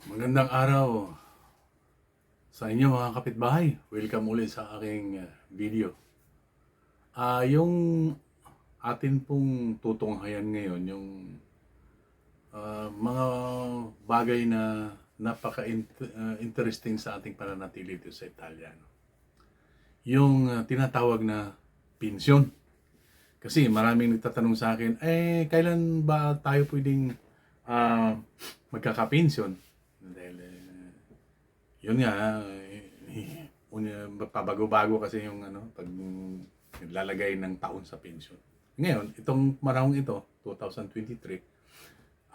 Magandang araw sa inyo mga kapitbahay. Welcome ulit sa aking video. Yung atin pong tutunghayan ngayon, yung mga bagay na napaka-interesting sa ating pananatili dito sa Italia. No? Yung tinatawag na pensyon. Kasi maraming nagtatanong sa akin, kailan ba tayo pwedeng magkakapensyon? Dahil yun nga, pabago-bago kasi yung pag naglalagay ng taon sa pensyon. Ngayon, itong marahong ito, 2023,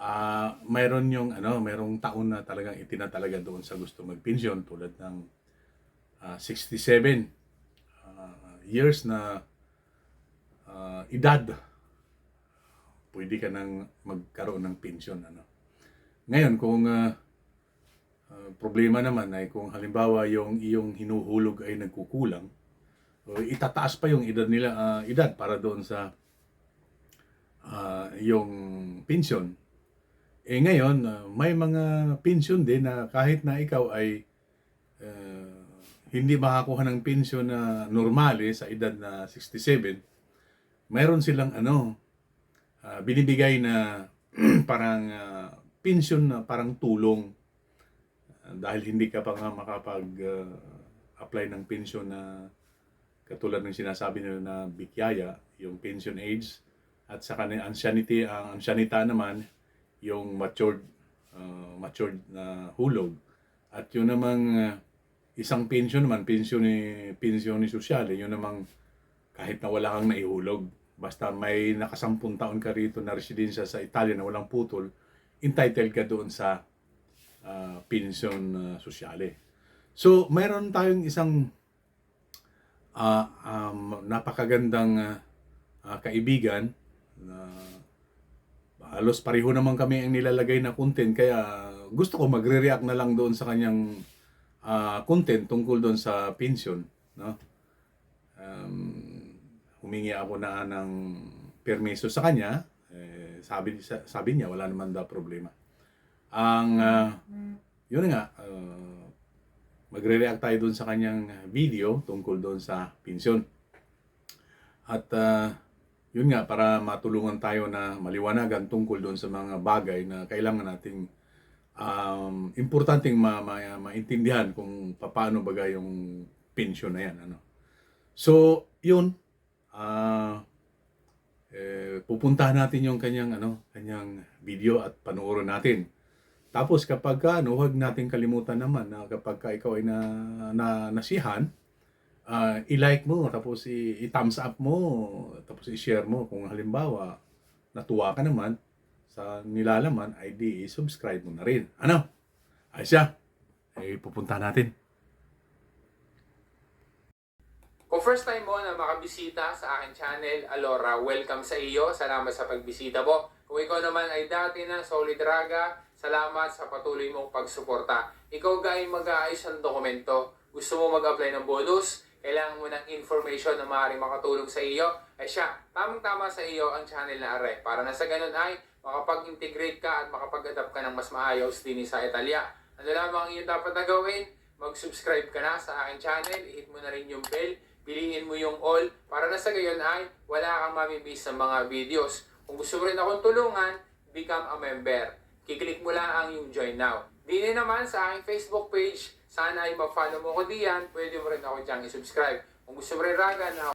mayroon yung mayroong taon na talagang itinatalaga doon sa gusto magpensyon tulad ng 67 years na edad. Pwede ka nang magkaroon ng pensyon. Ngayon, kung problema naman ay kung halimbawa yung iyong hinuhulog ay nagkukulang, o itataas pa yung edad nila, edad para doon sa yung pension. Ngayon, may mga pension din na kahit na ikaw ay hindi makakuha ng pension na normale sa edad na 67, mayroon silang binibigay na parang pension na parang tulong. Dahil hindi ka pa nga makapag-apply ng pension na katulad ng sinasabi nila na bikyaya, yung pension age, at saka ng ancianity, ang ancianita naman, yung matured na hulog. At yun namang isang pension naman, pension ni sosyale, yun namang kahit na wala kang naihulog, basta may nakasampung taon ka rito na residensya sa Italia na walang putol, entitled ka doon sa pension sosyale. So, mayroon tayong isang napakagandang kaibigan na halos pareho naman kami ang nilalagay na content, kaya gusto ko magre-react na lang doon sa kanyang content tungkol doon sa pension, no? Humingi ako na ng permiso sa kanya. Sabi niya wala naman daw problema. Yun nga, magre-react tayo doon sa kanyang video tungkol doon sa pensyon. At yun nga, para matulungan tayo na maliwanagan tungkol doon sa mga bagay na kailangan nating importanteng maintindihan kung paano baga yung pensyon na yan. So, yun, pupuntahan natin yung kanyang video at panoorin natin. Tapos kapag huwag natin kalimutan naman na kapag ikaw ay nasihan, i-like mo, tapos i-thumbs up mo, tapos i-share mo. Kung halimbawa natuwa ka naman sa nilalaman, ay di i-subscribe mo na rin. Ay siya, pupuntahan natin. Kung first time mo na makabisita sa aking channel, Alora, welcome sa iyo. Salamat sa pagbisita mo. Kung ikaw naman ay dati na Solid Raga, salamat sa patuloy mong pagsuporta. Ikaw galing mag-aayos ng dokumento, gusto mo mag-apply ng bonus, kailangan mo ng information na maaaring makatulong sa iyo, ay siya, tamang-tama sa iyo ang channel na Are. Para na sa ganun ay makapag-integrate ka at makapag-adapt ka ng mas maayos din sa Italia. Ano lamang ang iyong dapat na gawin? Mag-subscribe ka na sa aking channel, i-hit mo na rin yung bell, piliin mo yung all, para na sa gayon ay wala kang mamimiss sa mga videos. Kung gusto mo rin akong tulungan, become a member. Kiklik mo lang ang yung join now. Dini naman sa aking Facebook page, sana ay ma-follow mo ko diyan, pwede mo rin ako diyang i-subscribe. Kung gusto mo rin raga na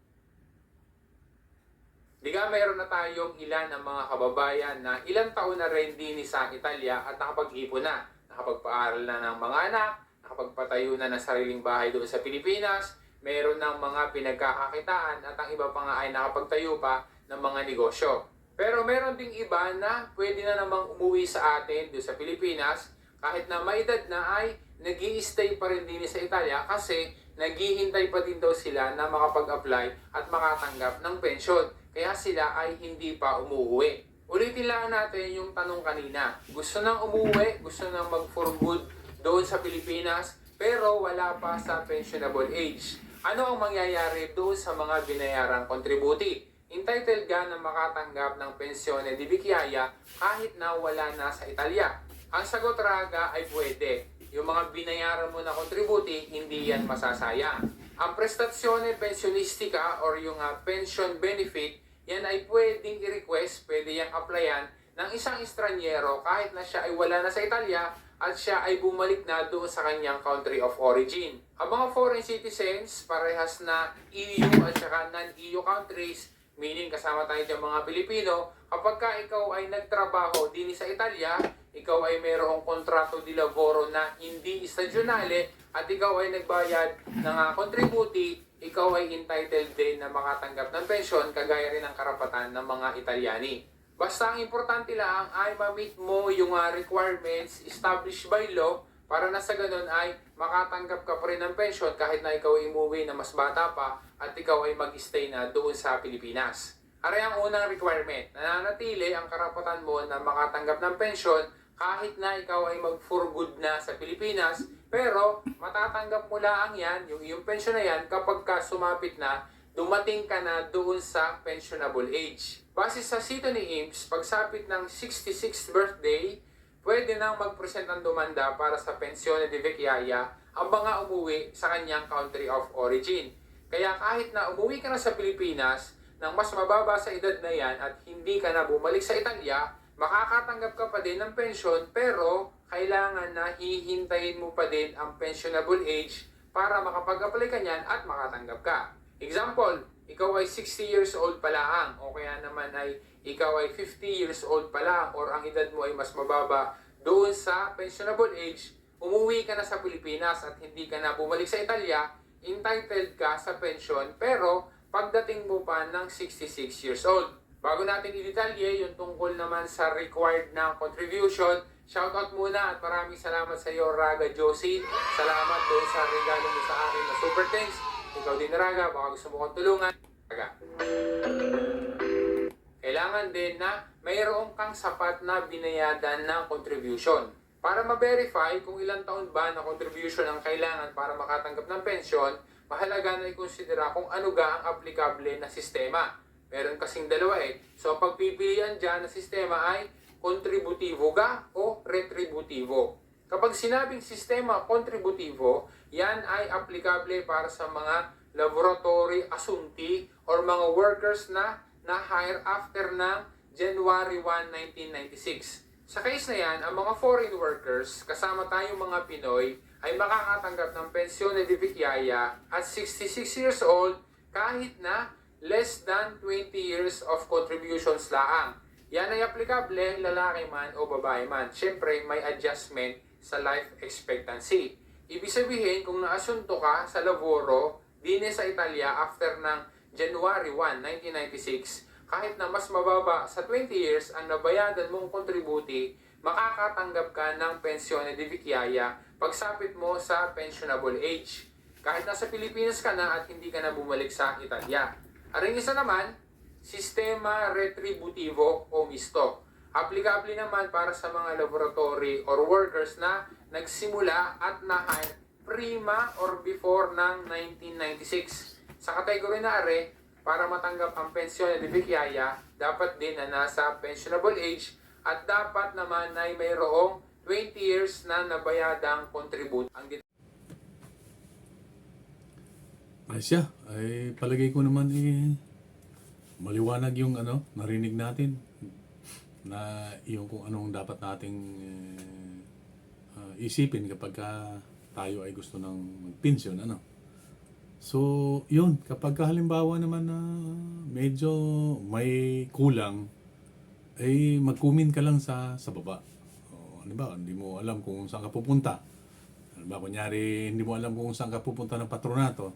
mayroon na tayong ilan ng mga kababayan na ilang taon na rin din sa Italia at nakapag-ipon na, nakapagpaaral na ng mga anak, nakapagpatayo na ng sariling bahay doon sa Pilipinas, meron ng mga pinagkakakitaan at ang iba pa nga ay nakapagtayo pa ng mga negosyo. Pero meron ding iba na pwede na namang umuwi sa atin doon sa Pilipinas kahit na may edad na ay nag-i-stay pa rin din sa Italia kasi naghihintay pa din daw sila na makapag-apply at makatanggap ng pensyon. Kaya sila ay hindi pa umuwi. Ulitin lang natin yung tanong kanina. Gusto nang umuwi, gusto nang mag-for good doon sa Pilipinas, pero wala pa sa pensionable age. Ano ang mangyayari doon sa mga binayarang kontributi? Entitled ka na makatanggap ng pensione di Bikyaya kahit na wala na sa Italia. Ang sagot, Raga, ay pwede. Yung mga binayaran mo na kontributi, hindi yan masasayang. Ang prestazione pensionistica or yung pension benefit, yan ay pwedeng i-request, pwede yang applyan ng isang estranyero kahit na siya ay wala na sa Italia at siya ay bumalik na doon sa kanyang country of origin. Ang mga foreign citizens, parehas na EU at saka non-EU countries, meaning kasama tayo dyan mga Pilipino, kapag ka ikaw ay nagtrabaho din sa Italia, ikaw ay mayroong kontrato di lavoro na hindi stagionale at ikaw ay nagbayad ng kontributi, ikaw ay entitled din na makatanggap ng pensyon kagaya rin ng karapatan ng mga Italyani. Basta ang importante lang ay ma-meet mo yung requirements established by law para na sa ganun ay makatanggap ka pa rin ng pensyon kahit na ikaw ay umuwi na mas bata pa at ikaw ay mag-stay na doon sa Pilipinas. Aray ang unang requirement, nananatili ang karapatan mo na makatanggap ng pensyon kahit na ikaw ay mag-for good na sa Pilipinas, pero matatanggap mo lang yan, yung iyong pensyon na yan, kapag ka sumapit na, dumating ka na doon sa pensionable age. Base sa sito ni IMS, pagsapit ng 66th birthday, pwede nang mag-present ang dumanda para sa pensione di vecchiaia ang mga umuwi sa kanyang country of origin. Kaya kahit na umuwi ka na sa Pilipinas, nang mas mababa sa edad na yan at hindi ka na bumalik sa Italia, makakatanggap ka pa din ng pensyon pero kailangan na hihintayin mo pa din ang pensionable age para makapag-apply ka niyan at makatanggap ka. Example, ikaw ay 60 years old pa lang o kaya naman ay ikaw ay 50 years old pa lang or ang edad mo ay mas mababa doon sa pensionable age, umuwi ka na sa Pilipinas at hindi ka na bumalik sa Italia, entitled ka sa pension pero pagdating mo pa ng 66 years old. Bago natin i-detalye yung tungkol naman sa required na contribution, shoutout muna at maraming salamat sa iyo, Raga Josie. Salamat doon sa regalo mo sa akin na super thanks. Ikaw din, Raga, baka gusto mo kong tulungan. Raga. Kailangan din na mayroon kang sapat na binayadan na contribution. Para ma-verify kung ilang taon ba na contribution ang kailangan para makatanggap ng pensyon, mahalaga na i-considera kung ano ga ang aplikable na sistema. Meron kasing dalawa eh. So, ang pagpipilian dyan na sistema ay kontributibo ga o retributibo. Kapag sinabing sistema kontributibo, yan ay aplikable para sa mga laboratory asunti or mga workers na na-hire after ng January 1, 1996. Sa case na yan, ang mga foreign workers, kasama tayong mga Pinoy, ay makakatanggap ng pensyon di vecchiaia at 66 years old kahit na less than 20 years of contributions laang. Yan ay aplikable lalaki man o babae man. Siyempre, may adjustment sa life expectancy. Ibig sabihin, kung naasunto ka sa laboro, dine sa Italia after ng January 1, 1996, kahit na mas mababa sa 20 years ang nabayadan mong kontributi, makakatanggap ka ng pensyon di vecchiaia pagsapit mo sa pensionable age. Kahit nasa Pilipinas ka na at hindi ka na bumalik sa Italia. Aring isa naman, sistema retributivo o misto. Applicable naman para sa mga laboratory or workers na nagsimula at na-hire prima or before ng 1996. Sa kategory na are, para matanggap ang pensyon di vecchiaia, dapat din na nasa pensionable age at dapat naman ay mayroong 20 years na nabayadang contribute. Ay siya, ay palagay ko naman maliwanag yung narinig natin na yung kung anong dapat nating isipin kapag tayo ay gusto ng magpensyon, So, yun, kapag halimbawa naman na medyo may kulang, ay mag-comment ka lang sa baba. O, hindi mo alam kung saan ka pupunta. Kunyari, hindi mo alam kung saan ka pupunta ng patronato,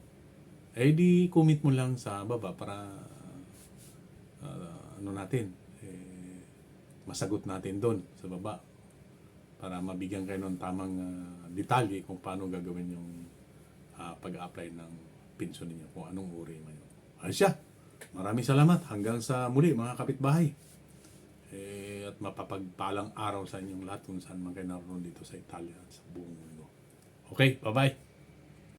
di comment mo lang sa baba para masagot natin doon sa baba para mabigyan kayo ng tamang detalye kung paano gagawin yung pag-apply ng pensyon ninyo, kung anong uri man yun. Ayos siya. Maraming salamat. Hanggang sa muli mga kapitbahay. At mapapagpalang araw sa inyong lahat kung saan man kayo naroon dito sa Italia at sa buong mundo. Okay, bye-bye.